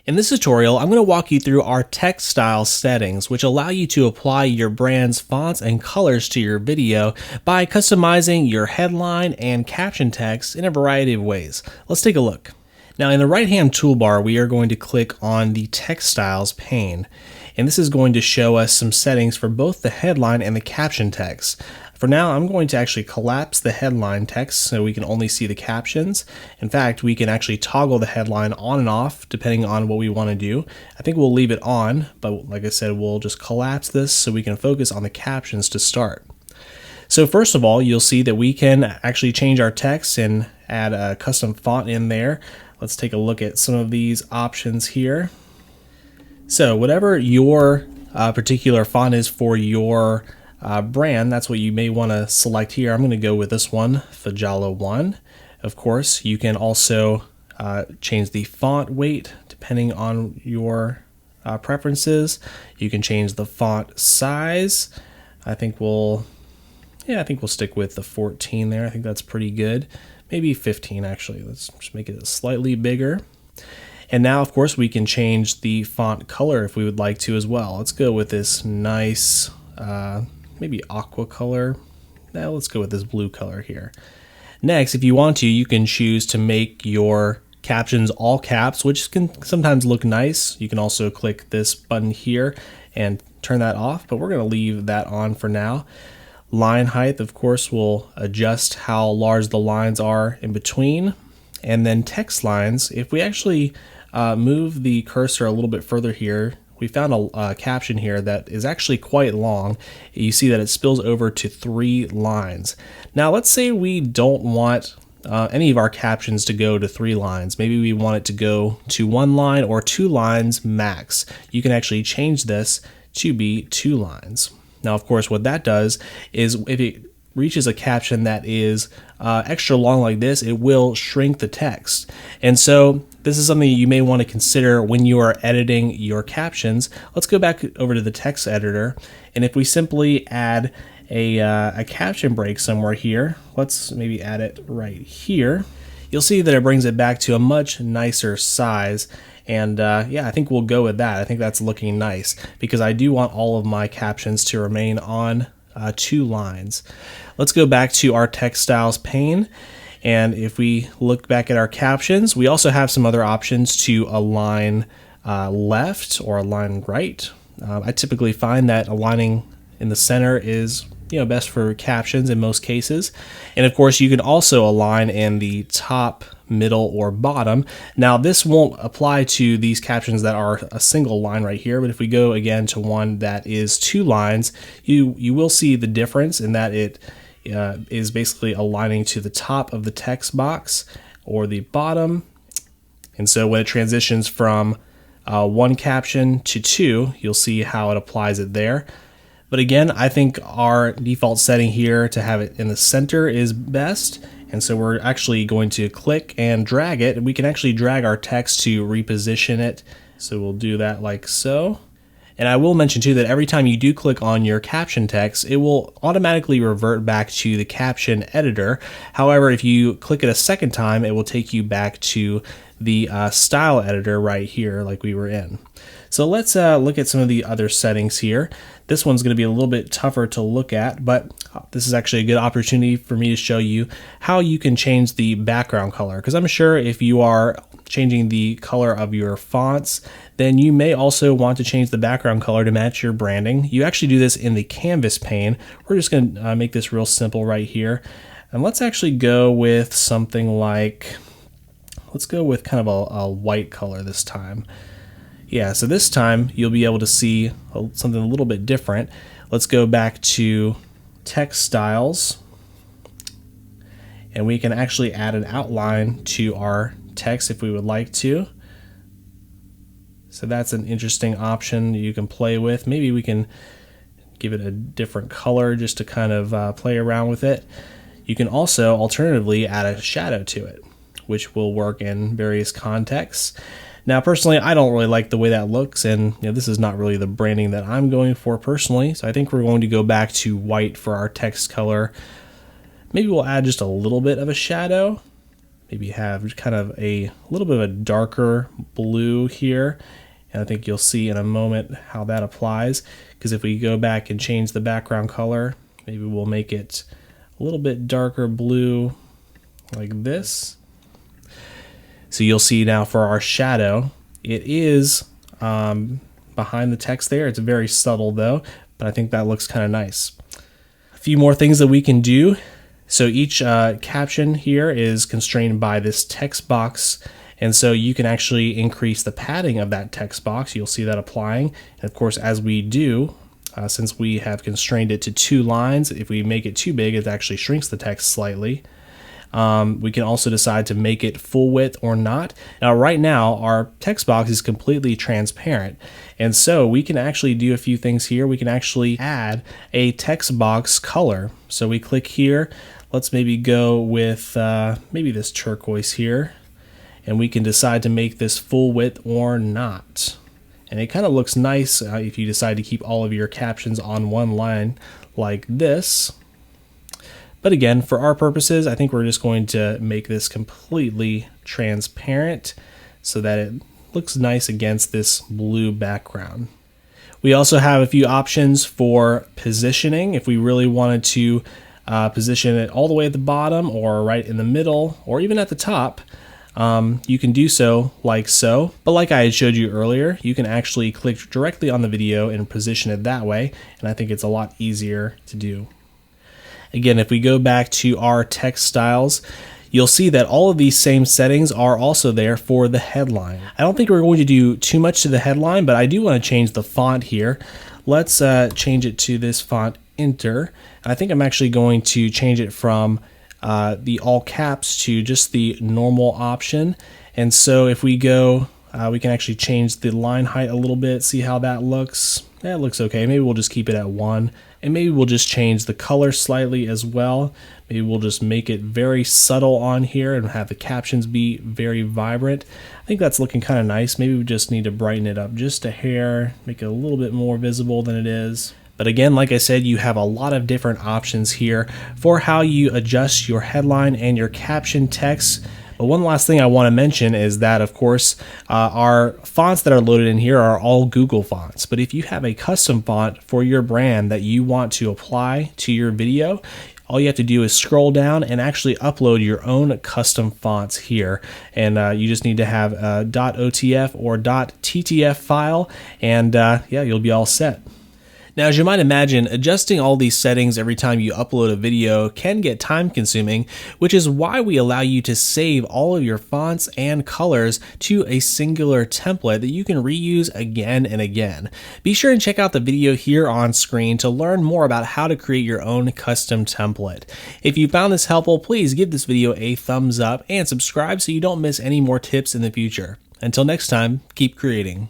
In this tutorial, I'm going to walk you through our text style settings, which allow you to apply your brand's fonts and colors to your video by customizing your headline and caption text in a variety of ways. Let's take a look. Now, in the right-hand toolbar, we are going to click on the text styles pane, and this is going to show us some settings for both the headline and the caption text. For now, I'm going to actually collapse the headline text so we can only see the captions. In fact, we can actually toggle the headline on and off depending on what we want to do. I think we'll leave it on, but like I said, we'll just collapse this so we can focus on the captions to start. So first of all, you'll see that we can actually change our text and add a custom font in there. Let's take a look at some of these options here. So whatever your particular font is for your brand, that's what you may want to select here. I'm going to go with this one, Fajala 1. Of course, you can also change the font weight depending on your preferences. You can change the font size. I think we'll stick with the 14 there. I think that's pretty good. Maybe 15 actually. Let's just make it slightly bigger. And now, of course, we can change the font color if we would like to as well. Let's go with this nice maybe aqua color. Now let's go with this blue color here. Next, if you want to, you can choose to make your captions all caps, which can sometimes look nice. You can also click this button here and turn that off, but we're going to leave that on for now. Line height, of course, will adjust how large the lines are in between. And then text lines, if we actually move the cursor a little bit further here, we found a caption here that is actually quite long. You see that it spills over to 3 lines. Now let's say we don't want any of our captions to go to 3 lines. Maybe we want it to go to 1 line or 2 lines max. You can actually change this to be 2 lines. Now, of course, what that does is if it reaches a caption that is extra long like this, it will shrink the text. And so this is something you may want to consider when you are editing your captions. Let's go back over to the text editor, and if we simply add a caption break somewhere here, let's maybe add it right here, you'll see that it brings it back to a much nicer size. And yeah, I think we'll go with that. I think that's looking nice because I do want all of my captions to remain on 2 lines. Let's go back to our text styles pane, and if we look back at our captions, we also have some other options to align left or align right. I typically find that aligning in the center is best for captions in most cases. And of course, you can also align in the top, middle, or bottom. Now, this won't apply to these captions that are a single line right here, but if we go again to one that is 2 lines, you will see the difference in that it is basically aligning to the top of the text box or the bottom. And so when it transitions from 1 caption to 2, you'll see how it applies it there. But again, I think our default setting here to have it in the center is best. And so we're actually going to click and drag it. We can actually drag our text to reposition it. So we'll do that like so. And I will mention too that every time you do click on your caption text, it will automatically revert back to the caption editor. However, if you click it a second time, it will take you back to the style editor right here like we were in. So let's look at some of the other settings here. This one's going to be a little bit tougher to look at, but this is actually a good opportunity for me to show you how you can change the background color. Because I'm sure if you are changing the color of your fonts, then you may also want to change the background color to match your branding. You actually do this in the canvas pane. We're just going to make this real simple right here. And let's actually go with something like, let's go with kind of a white color this time. Yeah, so this time you'll be able to see something a little bit different. Let's go back to text styles, and we can actually add an outline to our text if we would like to. So that's an interesting option you can play with. Maybe we can give it a different color just to kind of play around with it. You can also alternatively add a shadow to it, which will work in various contexts. Now, personally, I don't really like the way that looks, and this is not really the branding that I'm going for personally, so I think we're going to go back to white for our text color. Maybe we'll add just a little bit of a shadow, maybe have kind of a little bit of a darker blue here. And I think you'll see in a moment how that applies, because if we go back and change the background color, maybe we'll make it a little bit darker blue like this. So you'll see now for our shadow, it is behind the text there. It's very subtle though, but I think that looks kind of nice. A few more things that we can do. So each caption here is constrained by this text box, and so you can actually increase the padding of that text box. You'll see that applying. And of course, as we do, since we have constrained it to 2 lines, if we make it too big, it actually shrinks the text slightly. We can also decide to make it full width or not. Now, right now, our text box is completely transparent, and so we can actually do a few things here. We can actually add a text box color. So we click here. Let's maybe go with maybe this turquoise here, and we can decide to make this full width or not. And it kind of looks nice if you decide to keep all of your captions on one line like this. But again, for our purposes, I think we're just going to make this completely transparent so that it looks nice against this blue background. We also have a few options for positioning. If we really wanted to position it all the way at the bottom or right in the middle or even at the top, you can do so like so. But like I had showed you earlier, you can actually click directly on the video and position it that way. And I think it's a lot easier to do. Again, if we go back to our text styles, you'll see that all of these same settings are also there for the headline. I don't think we're going to do too much to the headline, but I do want to change the font here. Let's change it to this font Enter. I think I'm actually going to change it from the all caps to just the normal option. And so if we go, we can actually change the line height a little bit, see how that looks. That looks okay. Maybe we'll just keep it at 1. And maybe we'll just change the color slightly as well. Maybe we'll just make it very subtle on here and have the captions be very vibrant. I think that's looking kind of nice. Maybe we just need to brighten it up just a hair, make it a little bit more visible than it is. But again, like I said, you have a lot of different options here for how you adjust your headline and your caption text. But one last thing I want to mention is that, of course, our fonts that are loaded in here are all Google fonts. But if you have a custom font for your brand that you want to apply to your video, all you have to do is scroll down and actually upload your own custom fonts here. And you just need to have a .otf or .ttf file, and yeah, you'll be all set. Now, as you might imagine, adjusting all these settings every time you upload a video can get time consuming, which is why we allow you to save all of your fonts and colors to a singular template that you can reuse again and again. Be sure and check out the video here on screen to learn more about how to create your own custom template. If you found this helpful, please give this video a thumbs up and subscribe so you don't miss any more tips in the future. Until next time, keep creating.